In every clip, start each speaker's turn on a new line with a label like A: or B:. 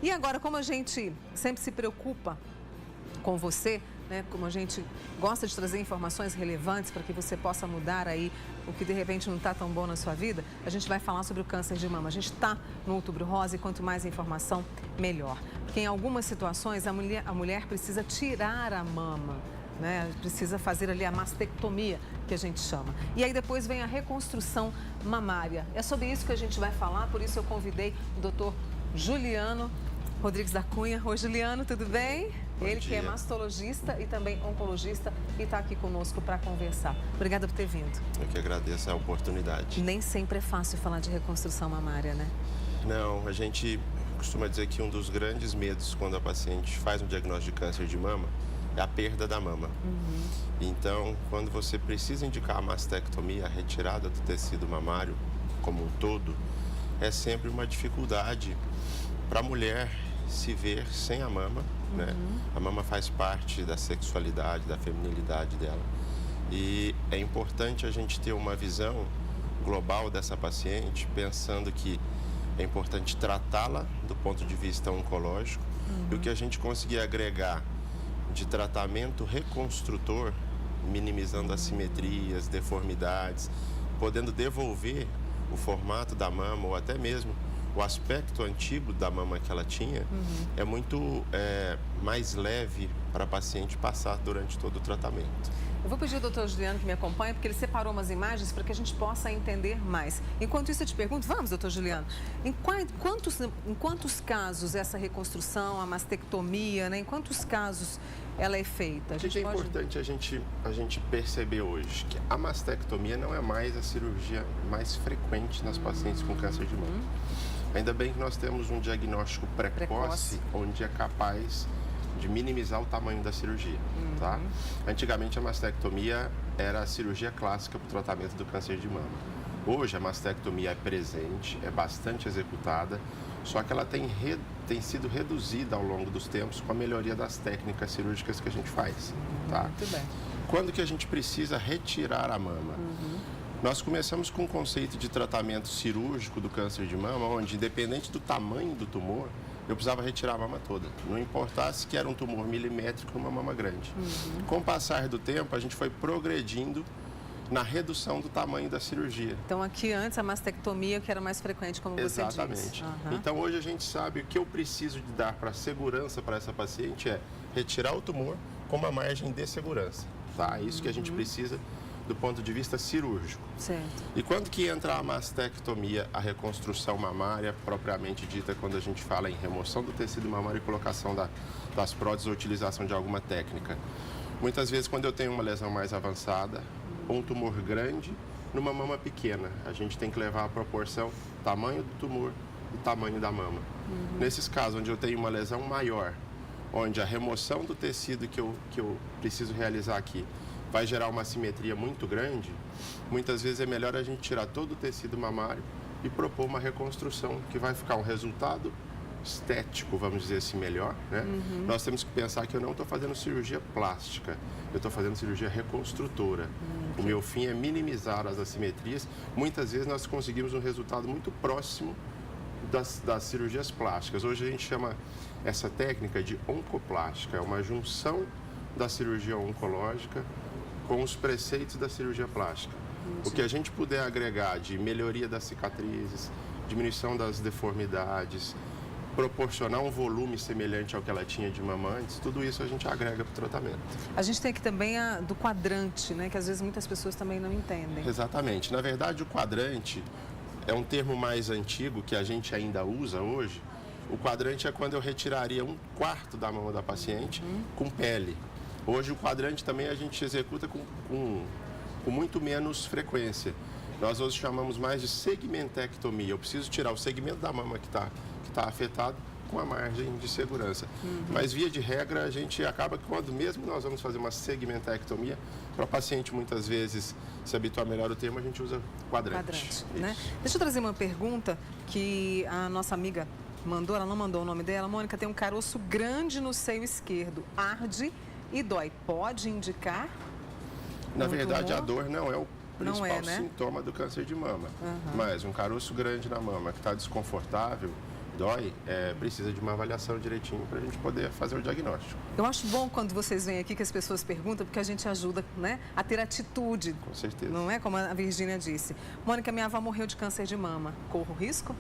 A: E agora, como a gente sempre se preocupa com você, né, como a gente gosta de trazer informações relevantes para que você possa mudar aí o que de repente não está tão bom na sua vida, a gente vai falar sobre o câncer de mama. A gente está no Outubro Rosa e quanto mais informação, melhor. Porque em algumas situações a mulher precisa tirar a mama, né? Precisa fazer ali a mastectomia, que a gente chama. E aí depois vem a reconstrução mamária. É sobre isso que a gente vai falar, por isso eu convidei o doutor Juliano Rodrigues da Cunha. Oi, Juliano, tudo bem? Ele que é mastologista e também oncologista e está aqui conosco para conversar. Obrigada por ter vindo.
B: Eu que agradeço a oportunidade.
A: Nem sempre é fácil falar de reconstrução mamária, né?
B: Não, a gente costuma dizer que um dos grandes medos quando a paciente faz um diagnóstico de câncer de mama é a perda da mama. Então, quando você precisa indicar a mastectomia, a retirada do tecido mamário como um todo, é sempre uma dificuldade para a mulher se ver sem a mama, né? A mama faz parte da sexualidade, da feminilidade dela. E é importante a gente ter uma visão global dessa paciente, pensando que é importante tratá-la do ponto de vista oncológico e o que a gente conseguir agregar de tratamento reconstrutor, minimizando assimetrias, deformidades, podendo devolver o formato da mama ou até mesmo o aspecto antigo da mama que ela tinha, é muito mais leve para a paciente passar durante todo o tratamento.
A: Eu vou pedir ao doutor Juliano que me acompanhe, porque ele separou umas imagens para que a gente possa entender mais. Enquanto isso, eu te pergunto, vamos, doutor Juliano, em quantos casos essa reconstrução, a mastectomia, né, em quantos casos ela é feita?
B: O que é importante a gente perceber hoje? Que a mastectomia não é mais a cirurgia mais frequente nas pacientes com câncer de mama. Ainda bem que nós temos um diagnóstico precoce. Onde é capaz de minimizar o tamanho da cirurgia, tá? Antigamente a mastectomia era a cirurgia clássica para o tratamento do câncer de mama. Hoje a mastectomia é presente, é bastante executada, só que ela tem sido reduzida ao longo dos tempos com a melhoria das técnicas cirúrgicas que a gente faz, tá?
A: Muito bem.
B: Quando que a gente precisa retirar a mama? Nós começamos com um conceito de tratamento cirúrgico do câncer de mama, onde, independente do tamanho do tumor, eu precisava retirar a mama toda. Não importasse que era um tumor milimétrico ou uma mama grande. Com o passar do tempo, a gente foi progredindo na redução do tamanho da cirurgia.
A: Então, aqui antes, a mastectomia, que era mais frequente, como você disse.
B: Exatamente. Então, hoje a gente sabe o que eu preciso de dar para segurança para essa paciente é retirar o tumor com uma margem de segurança. Tá? Isso que a gente precisa do ponto de vista cirúrgico.
A: Certo.
B: E quando que entra a mastectomia, a reconstrução mamária, propriamente dita, quando a gente fala em remoção do tecido mamário e colocação das próteses ou utilização de alguma técnica? Muitas vezes, quando eu tenho uma lesão mais avançada, um tumor grande numa mama pequena, a gente tem que levar a proporção tamanho do tumor e tamanho da mama. Nesses casos, onde eu tenho uma lesão maior, onde a remoção do tecido que eu preciso realizar aqui vai gerar uma assimetria muito grande, muitas vezes é melhor a gente tirar todo o tecido mamário e propor uma reconstrução que vai ficar um resultado estético, vamos dizer assim, melhor, né? Nós temos que pensar que eu não estou fazendo cirurgia plástica, eu estou fazendo cirurgia reconstrutora. O meu fim é minimizar as assimetrias. Muitas vezes nós conseguimos um resultado muito próximo das cirurgias plásticas. Hoje a gente chama essa técnica de oncoplástica, é uma junção da cirurgia oncológica com os preceitos da cirurgia plástica. O que a gente puder agregar de melhoria das cicatrizes, diminuição das deformidades, proporcionar um volume semelhante ao que ela tinha de mama antes, tudo isso a gente agrega para o tratamento.
A: A gente tem aqui também a do quadrante, né, que às vezes muitas pessoas também não entendem.
B: Exatamente. Na verdade, o quadrante é um termo mais antigo que a gente ainda usa hoje. O quadrante é quando eu retiraria 1/4 da mama da paciente com pele. Hoje o quadrante também a gente executa com muito menos frequência. Nós hoje chamamos mais de segmentectomia. Eu preciso tirar o segmento da mama que tá afetado com a margem de segurança. Mas, via de regra, a gente acaba que quando mesmo nós vamos fazer uma segmentectomia, para o paciente muitas vezes se habituar melhor o termo, a gente usa quadrante.
A: Né? Deixa eu trazer uma pergunta que a nossa amiga mandou, ela não mandou o nome dela. Mônica, tem um caroço grande no seio esquerdo, arde e dói. Pode indicar?
B: Na verdade, a dor não é o principal
A: né?
B: sintoma do câncer de mama. Mas um caroço grande na mama que está desconfortável, dói, precisa de uma avaliação direitinho para a gente poder fazer o diagnóstico.
A: Eu acho bom quando vocês vêm aqui que as pessoas perguntam, porque a gente ajuda, né, a ter atitude.
B: Com certeza.
A: Não é como a Virgínia disse. Mônica, minha avó morreu de câncer de mama. Corro risco?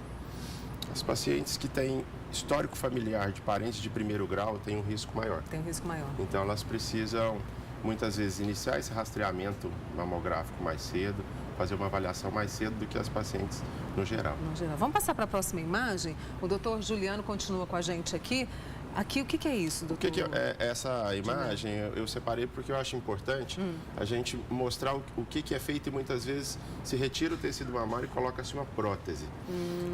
B: As pacientes que têm histórico familiar de parentes de primeiro grau têm um risco maior.
A: Tem um risco maior.
B: Então, elas precisam, muitas vezes, iniciar esse rastreamento mamográfico mais cedo, fazer uma avaliação mais cedo do que as pacientes no geral.
A: Vamos passar para a próxima imagem? O doutor Juliano continua com a gente aqui. Aqui, o que é isso, doutor?
B: O que é essa imagem? Eu separei porque eu acho importante a gente mostrar o que é feito e muitas vezes se retira o tecido mamário e coloca-se uma prótese.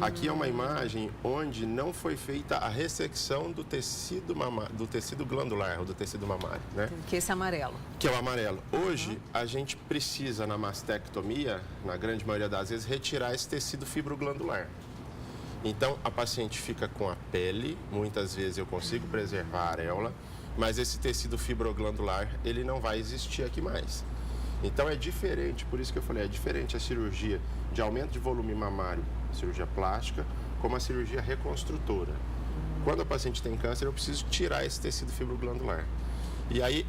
B: Aqui é uma imagem onde não foi feita a ressecção do tecido glandular, ou do tecido mamário, né?
A: Que é esse amarelo.
B: Que é o amarelo. Hoje, a gente precisa, na mastectomia, na grande maioria das vezes, retirar esse tecido fibroglandular. Então, a paciente fica com a pele, muitas vezes eu consigo preservar a areola, mas esse tecido fibroglandular, ele não vai existir aqui mais. Então, é diferente, por isso que eu falei, é diferente a cirurgia de aumento de volume mamário, cirurgia plástica, como a cirurgia reconstrutora. Quando a paciente tem câncer, eu preciso tirar esse tecido fibroglandular. E aí,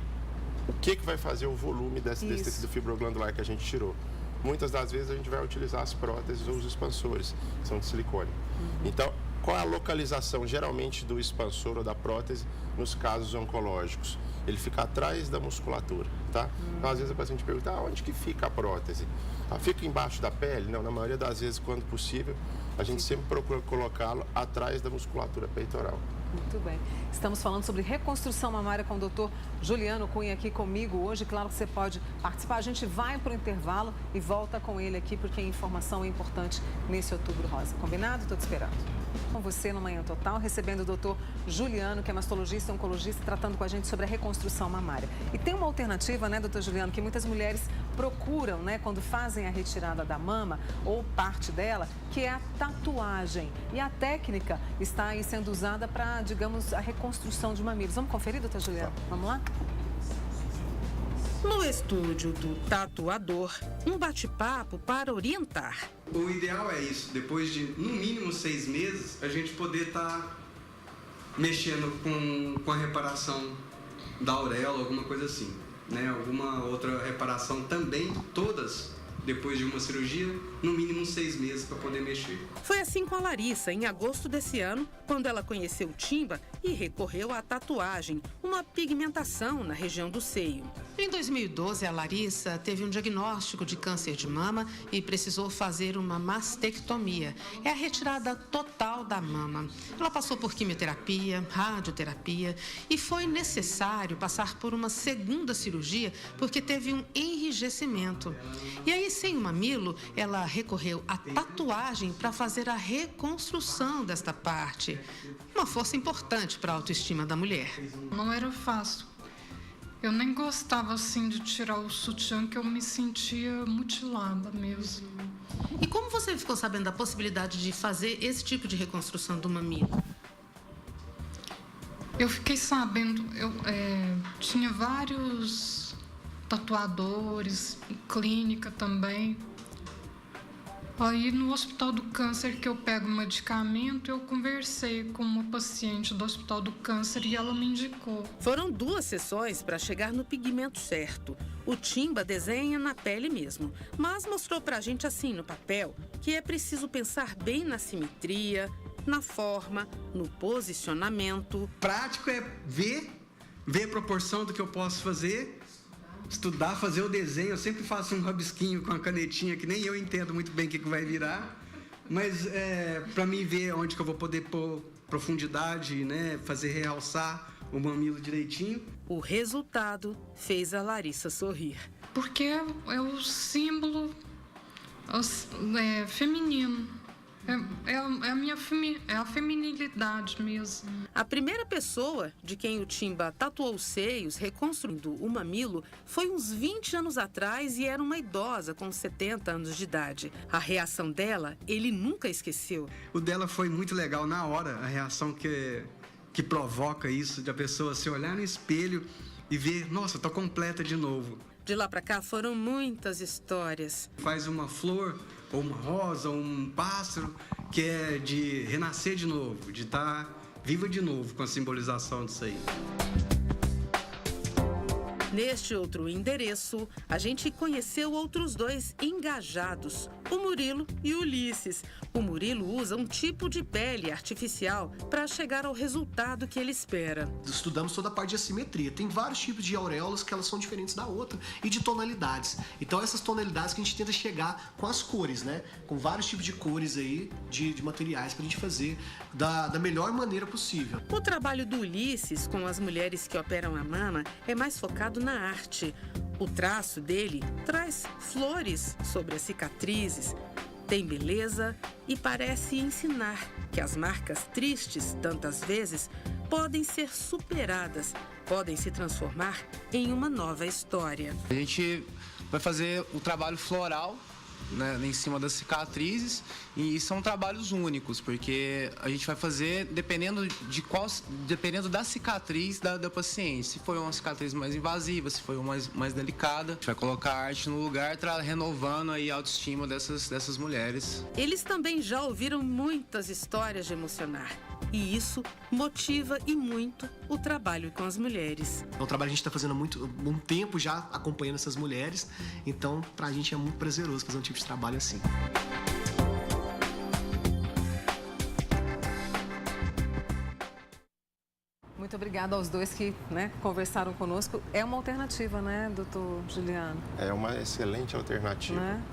B: o que vai fazer o volume desse tecido fibroglandular que a gente tirou? Muitas das vezes a gente vai utilizar as próteses ou os expansores, que são de silicone. Então, qual é a localização geralmente do expansor ou da prótese nos casos oncológicos? Ele fica atrás da musculatura, tá? Então, às vezes a paciente pergunta, onde que fica a prótese? Fica embaixo da pele? Não, na maioria das vezes, quando possível, a gente sempre procura colocá-lo atrás da musculatura peitoral.
A: Muito bem. Estamos falando sobre reconstrução mamária com o doutor Juliano Cunha aqui comigo hoje. Claro que você pode participar. A gente vai para o intervalo e volta com ele aqui, porque a informação é importante nesse Outubro Rosa. Combinado? Estou te esperando. Com você no Manhã Total, recebendo o doutor Juliano, que é mastologista e oncologista, tratando com a gente sobre a reconstrução mamária. E tem uma alternativa, né, doutor Juliano, que muitas mulheres procuram, né, quando fazem a retirada da mama ou parte dela, que é a tatuagem. E a técnica está aí sendo usada para, digamos, a reconstrução de mamilos. Vamos conferir, doutor Juliano? Vamos lá?
C: No estúdio do tatuador, um bate-papo para orientar.
D: O ideal é isso, depois de no mínimo 6 meses, a gente poder estar mexendo com a reparação da auréola, alguma coisa assim, né? Alguma outra reparação também, todas depois de uma cirurgia, no mínimo 6 meses para poder mexer.
C: Foi assim com a Larissa, em agosto desse ano, quando ela conheceu o Timba e recorreu à tatuagem, uma pigmentação na região do seio. Em 2012, a Larissa teve um diagnóstico de câncer de mama e precisou fazer uma mastectomia. É a retirada total da mama. Ela passou por quimioterapia, radioterapia e foi necessário passar por uma segunda cirurgia porque teve um enrijecimento. E aí, sem o mamilo, ela recorreu à tatuagem para fazer a reconstrução desta parte. Uma força importante para a autoestima da mulher.
E: Não era fácil. Eu nem gostava assim de tirar o sutiã, que eu me sentia mutilada mesmo.
C: E como você ficou sabendo da possibilidade de fazer esse tipo de reconstrução do mamilo?
E: Eu fiquei sabendo, tinha vários tatuadores, clínica também. Aí no Hospital do Câncer que eu pego medicamento, eu conversei com uma paciente do Hospital do Câncer e ela me indicou.
C: Foram 2 sessões para chegar no pigmento certo. O Timba desenha na pele mesmo, mas mostrou pra gente assim no papel que é preciso pensar bem na simetria, na forma, no posicionamento.
D: Prático é ver a proporção do que eu posso fazer, estudar, fazer o desenho. Eu sempre faço um rabisquinho com a canetinha, que nem eu entendo muito bem o que vai virar, mas para mim ver onde que eu vou poder pôr profundidade, né, fazer realçar o mamilo direitinho.
C: O resultado fez a Larissa sorrir.
E: Porque é o símbolo feminino. É a feminilidade mesmo.
C: A primeira pessoa de quem o Timba tatuou os seios, reconstruindo o mamilo, foi uns 20 anos atrás e era uma idosa com 70 anos de idade. A reação dela, ele nunca esqueceu.
D: O dela foi muito legal na hora, a reação que provoca isso, de a pessoa se olhar no espelho e ver, nossa, tô completa de novo.
C: De lá pra cá foram muitas histórias.
D: Faz uma flor, ou uma rosa, ou um pássaro, que é de renascer de novo, de estar viva de novo com a simbolização disso aí.
C: Neste outro endereço, a gente conheceu outros dois engajados, o Murilo e o Ulisses. O Murilo usa um tipo de pele artificial para chegar ao resultado que ele espera.
F: Estudamos toda a parte de assimetria. Tem vários tipos de auréolas que elas são diferentes da outra e de tonalidades. Então essas tonalidades que a gente tenta chegar com as cores, né? Com vários tipos de cores aí, de materiais para a gente fazer da melhor maneira possível.
C: O trabalho do Ulisses com as mulheres que operam a mama é mais focado na arte. O traço dele traz flores sobre as cicatrizes, tem beleza e parece ensinar que as marcas tristes, tantas vezes, podem ser superadas, podem se transformar em uma nova história.
G: A gente vai fazer o trabalho floral, né, em cima das cicatrizes, e são trabalhos únicos, porque a gente vai fazer dependendo da cicatriz da paciente. Se foi uma cicatriz mais invasiva, se foi uma mais delicada, a gente vai colocar a arte no lugar, renovando aí a autoestima dessas mulheres.
C: Eles também já ouviram muitas histórias de emocionar, e isso motiva e muito o trabalho com as mulheres.
F: É um trabalho que a gente está fazendo há um tempo já, acompanhando essas mulheres, então pra gente é muito prazeroso fazer um tipo de trabalho assim.
A: Muito obrigada aos dois que, né, conversaram conosco. É uma alternativa, né, doutor Juliano?
B: É uma excelente alternativa,
A: Né?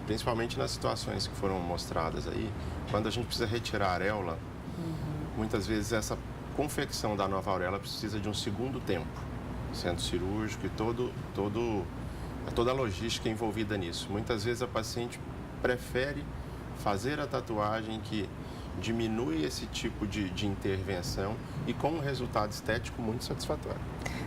B: Principalmente nas situações que foram mostradas aí, quando a gente precisa retirar a areola, muitas vezes essa confecção da nova auréola precisa de um segundo tempo, centro cirúrgico e toda a logística envolvida nisso. Muitas vezes a paciente prefere fazer a tatuagem que diminui esse tipo de intervenção e com um resultado estético muito satisfatório.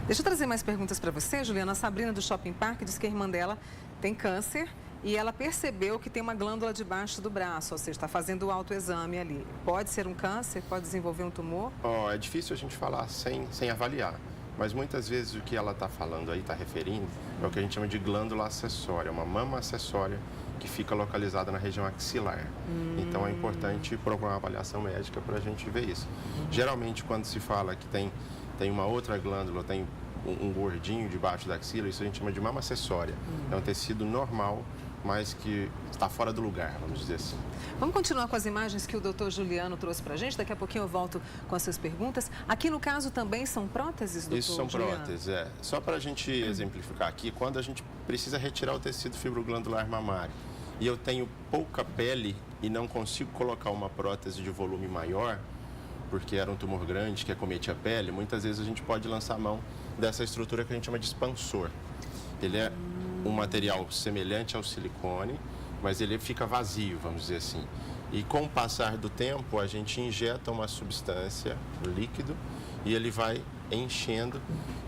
A: Deixa eu trazer mais perguntas para você, Juliana. A Sabrina do Shopping Park diz que a irmã dela tem câncer e ela percebeu que tem uma glândula debaixo do braço, ou seja, está fazendo o autoexame ali. Pode ser um câncer? Pode desenvolver um tumor?
B: É difícil a gente falar sem avaliar, mas muitas vezes o que ela está falando aí, está referindo, é o que a gente chama de glândula acessória, uma mama acessória que fica localizada na região axilar. Então é importante procurar uma avaliação médica para a gente ver isso. Geralmente, quando se fala que tem uma outra glândula, tem um gordinho debaixo da axila, isso a gente chama de mama acessória. É um tecido normal, mas que está fora do lugar, vamos dizer assim.
A: Vamos continuar com as imagens que o doutor Juliano trouxe para a gente. Daqui a pouquinho eu volto com as suas perguntas. Aqui no caso também são próteses, doutor
B: Isso são
A: Juliano?
B: próteses, é. Só para a gente exemplificar aqui, quando a gente precisa retirar o tecido fibroglandular mamário e eu tenho pouca pele e não consigo colocar uma prótese de volume maior, porque era um tumor grande que acometia a pele, muitas vezes a gente pode lançar mão dessa estrutura que a gente chama de expansor. Ele é um material semelhante ao silicone, mas ele fica vazio, vamos dizer assim. E com o passar do tempo, a gente injeta uma substância, um líquido, e ele vai enchendo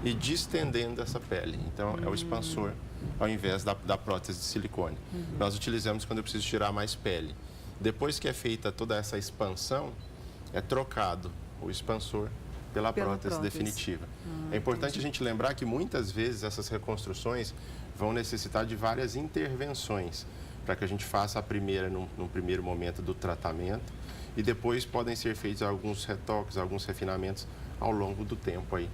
B: e distendendo essa pele. Então, é o expansor, ao invés da prótese de silicone. Nós utilizamos quando eu preciso tirar mais pele. Depois que é feita toda essa expansão, é trocado o expansor pela prótese definitiva. É importante a gente lembrar que muitas vezes essas reconstruções vão necessitar de várias intervenções para que a gente faça a primeira num primeiro momento do tratamento e depois podem ser feitos alguns retoques, alguns refinamentos ao longo do tempo aí,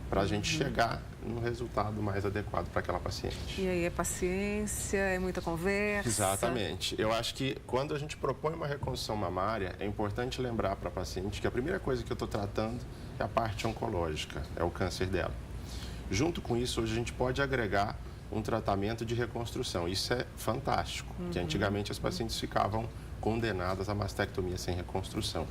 B: para a gente chegar no resultado mais adequado para aquela paciente.
A: E aí é paciência, é muita conversa?
B: Exatamente. Eu acho que quando a gente propõe uma reconstrução mamária, é importante lembrar para a paciente que a primeira coisa que eu estou tratando é a parte oncológica, é o câncer dela. Junto com isso, hoje a gente pode agregar um tratamento de reconstrução. Isso é fantástico, que antigamente as pacientes ficavam condenadas à mastectomia sem reconstrução.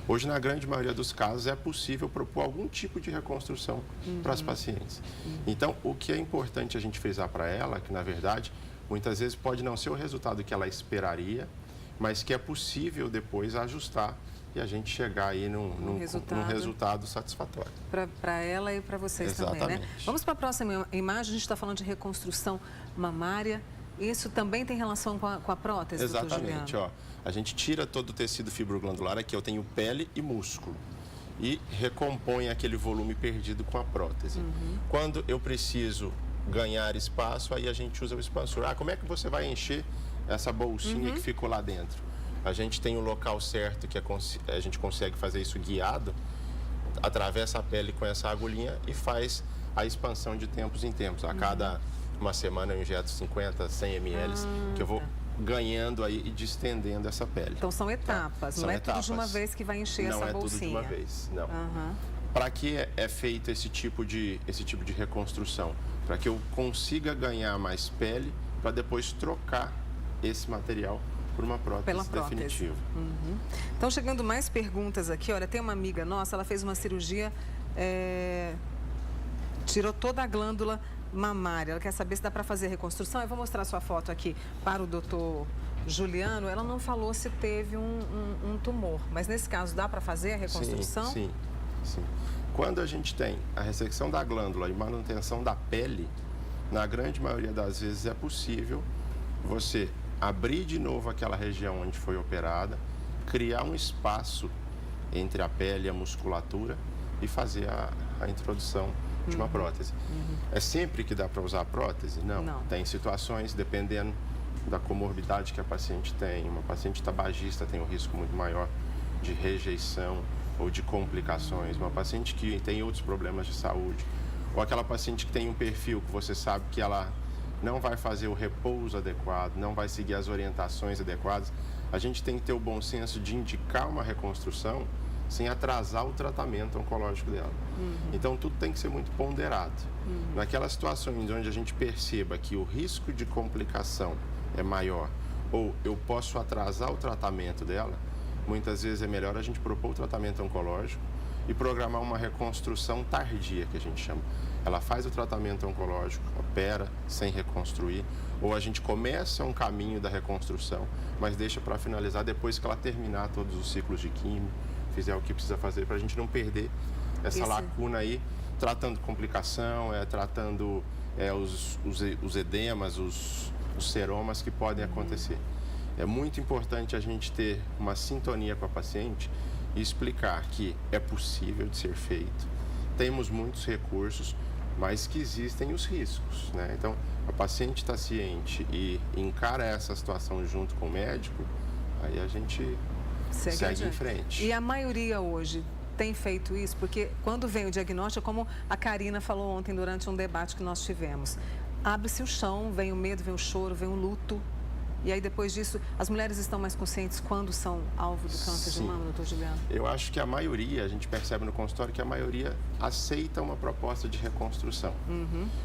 B: Hoje, na grande maioria dos casos, é possível propor algum tipo de reconstrução para as pacientes. Então, o que é importante a gente frisar para ela, que na verdade, muitas vezes pode não ser o resultado que ela esperaria, mas que é possível depois ajustar e a gente chegar aí num resultado satisfatório.
A: Para ela e para vocês também, né? Vamos para a próxima imagem. A gente está falando de reconstrução mamária. Isso também tem relação com a prótese,
B: Exatamente, ó. A gente tira todo o tecido fibroglandular, aqui eu tenho pele e músculo, e recompõe aquele volume perdido com a prótese. Quando eu preciso ganhar espaço, aí a gente usa o expansor. Como é que você vai encher essa bolsinha que ficou lá dentro? A gente tem o local certo que a gente consegue fazer isso guiado, atravessa a pele com essa agulhinha e faz a expansão de tempos em tempos. A cada uma semana eu injeto 50, 100 ml, que eu vou ganhando aí e distendendo essa pele.
A: Então são etapas,
B: Tá?
A: não
B: São
A: é tudo de uma vez que vai encher
B: não
A: essa
B: é
A: bolsinha.
B: Tudo de uma vez, não. Para que é feito esse tipo de reconstrução? Para que eu consiga ganhar mais pele para depois trocar esse material por uma prótese definitiva.
A: Então, chegando mais perguntas aqui, olha, tem uma amiga nossa, ela fez uma cirurgia, tirou toda a glândula mamária. Ela quer saber se dá para fazer reconstrução. Eu vou mostrar sua foto aqui para o doutor Juliano. Ela não falou se teve um tumor, mas nesse caso dá para fazer a reconstrução?
B: Sim. Quando a gente tem a ressecção da glândula e manutenção da pele, na grande maioria das vezes é possível você abrir de novo aquela região onde foi operada, criar um espaço entre a pele e a musculatura e fazer a introdução de uma prótese. É sempre que dá para usar a prótese? Não. Tem situações, dependendo da comorbidade que a paciente tem. Uma paciente tabagista tem um risco muito maior de rejeição ou de complicações. Uma paciente que tem outros problemas de saúde. Ou aquela paciente que tem um perfil que você sabe que ela não vai fazer o repouso adequado, não vai seguir as orientações adequadas. A gente tem que ter o bom senso de indicar uma reconstrução sem atrasar o tratamento oncológico dela. Então, tudo tem que ser muito ponderado. Naquelas situações onde a gente perceba que o risco de complicação é maior ou eu posso atrasar o tratamento dela, muitas vezes é melhor a gente propor o tratamento oncológico e programar uma reconstrução tardia, que a gente chama. Ela faz o tratamento oncológico, opera sem reconstruir, ou a gente começa um caminho da reconstrução, mas deixa para finalizar depois que ela terminar todos os ciclos de químio, fizer o que precisa fazer, para a gente não perder essa lacuna aí, tratando complicação, tratando os edemas, os seromas que podem acontecer. É muito importante a gente ter uma sintonia com a paciente e explicar que é possível de ser feito, temos muitos recursos, mas que existem os riscos, né? Então, a paciente está ciente e encara essa situação junto com o médico, aí a gente segue em frente.
A: E a maioria hoje tem feito isso? Porque quando vem o diagnóstico, como a Karina falou ontem durante um debate que nós tivemos, abre-se o chão, vem o medo, vem o choro, vem o luto. E aí, depois disso, as mulheres estão mais conscientes quando são alvo do câncer de mama, doutor Juliano?
B: Eu acho que a maioria, a gente percebe no consultório que a maioria aceita uma proposta de reconstrução.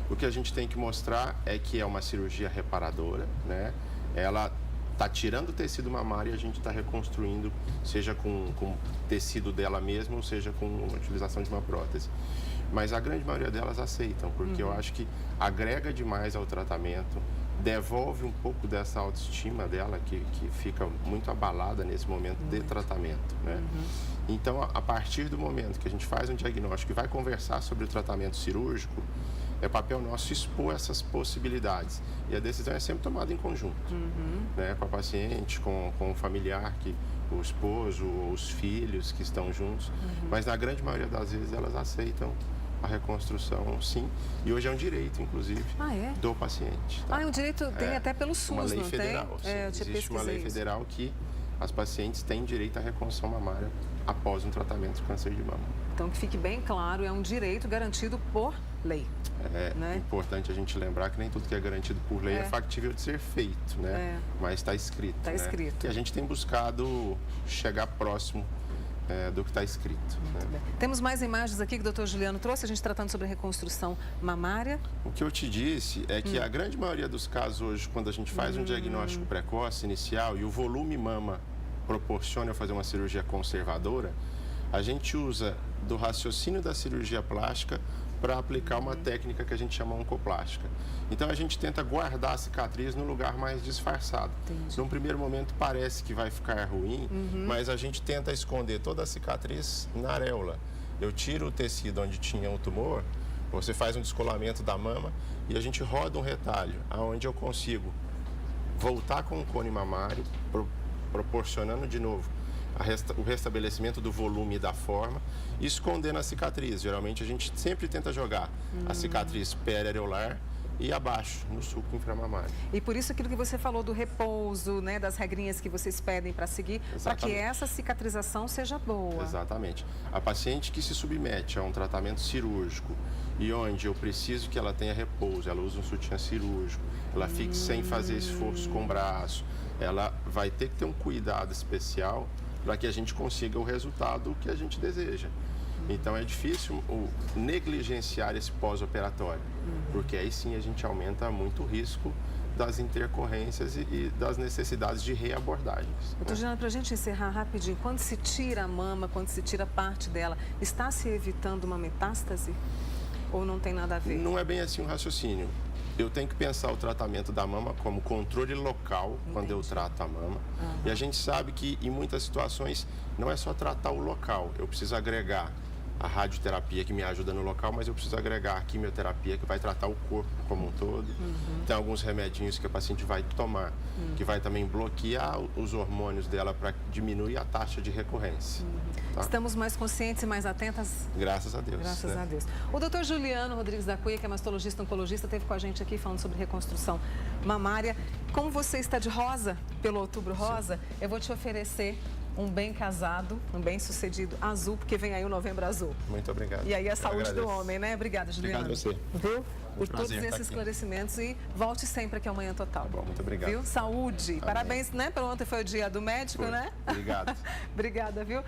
B: O que a gente tem que mostrar é que é uma cirurgia reparadora, né? Ela está tirando o tecido mamário e a gente está reconstruindo, seja com o tecido dela mesma, ou seja com a utilização de uma prótese. Mas a grande maioria delas aceitam, porque eu acho que agrega demais ao tratamento, devolve um pouco dessa autoestima dela, que fica muito abalada nesse momento de tratamento, né? Então, a partir do momento que a gente faz um diagnóstico e vai conversar sobre o tratamento cirúrgico, é papel nosso expor essas possibilidades. E a decisão é sempre tomada em conjunto, né? Com a paciente, com o familiar, o esposo, os filhos que estão juntos. Mas, na grande maioria das vezes, elas aceitam a reconstrução, sim. E hoje é um direito, inclusive, do paciente. Tá?
A: É um direito, tem até pelo SUS,
B: uma lei
A: não
B: federal,
A: tem?
B: Existe uma lei federal que as pacientes têm direito à reconstrução mamária após um tratamento de câncer de mama.
A: Então, que fique bem claro, é um direito garantido por lei.
B: É importante a gente lembrar que nem tudo que é garantido por lei é factível de ser feito, né? Mas está escrito.
A: Está escrito.
B: E a gente tem buscado chegar próximo do que está escrito. Né?
A: Temos mais imagens aqui que o doutor Juliano trouxe, a gente tratando sobre reconstrução mamária.
B: O que eu te disse é que a grande maioria dos casos hoje, quando a gente faz um diagnóstico precoce, inicial, e o volume mama proporciona eu fazer uma cirurgia conservadora, a gente usa do raciocínio da cirurgia plástica para aplicar uma técnica que a gente chama oncoplástica. Então, a gente tenta guardar a cicatriz no lugar mais disfarçado. Num primeiro momento, parece que vai ficar ruim, mas a gente tenta esconder toda a cicatriz na areola. Eu tiro o tecido onde tinha o tumor, você faz um descolamento da mama e a gente roda um retalho, onde eu consigo voltar com o cone mamário, proporcionando de novo o restabelecimento do volume e da forma, e escondendo a cicatriz. Geralmente a gente sempre tenta jogar a cicatriz periareolar e abaixo, no sulco inframamário.
A: E por isso aquilo que você falou do repouso, né, das regrinhas que vocês pedem para seguir, para que essa cicatrização seja boa.
B: Exatamente. A paciente que se submete a um tratamento cirúrgico e onde eu preciso que ela tenha repouso, ela usa um sutiã cirúrgico, ela fique sem fazer esforço com o braço, ela vai ter que ter um cuidado especial para que a gente consiga o resultado que a gente deseja. Então é difícil negligenciar esse pós-operatório, porque aí sim a gente aumenta muito o risco das intercorrências e das necessidades de reabordagens.
A: Doutor Juliano, para a gente encerrar rapidinho, quando se tira a mama, quando se tira parte dela, está se evitando uma metástase? Ou não tem nada a ver?
B: Não é bem assim um raciocínio. Eu tenho que pensar o tratamento da mama como controle local, quando eu trato a mama. E a gente sabe que em muitas situações não é só tratar o local, eu preciso agregar a radioterapia que me ajuda no local, mas eu preciso agregar a quimioterapia que vai tratar o corpo como um todo. Tem alguns remedinhos que a paciente vai tomar, que vai também bloquear os hormônios dela para diminuir a taxa de recorrência. Tá?
A: Estamos mais conscientes e mais atentas?
B: Graças a Deus.
A: Graças a Deus. O doutor Juliano Rodrigues da Cunha, que é mastologista oncologista, esteve com a gente aqui falando sobre reconstrução mamária. Como você está de rosa, pelo Outubro Rosa, eu vou te oferecer um bem casado, um bem sucedido azul, porque vem aí o Novembro Azul.
B: Muito obrigado.
A: E aí a saúde do homem, né? Obrigada, Juliano.
B: Obrigado a você.
A: Viu? Por todos
B: prazer estar
A: esses
B: aqui.
A: esclarecimentos e volte sempre aqui ao Manhã Total.
B: Bom, muito obrigado.
A: Viu? Saúde.
B: Amém.
A: Parabéns, né? Pelo ontem foi o dia do médico,
B: Foi.
A: né?
B: Obrigado.
A: Obrigada, viu?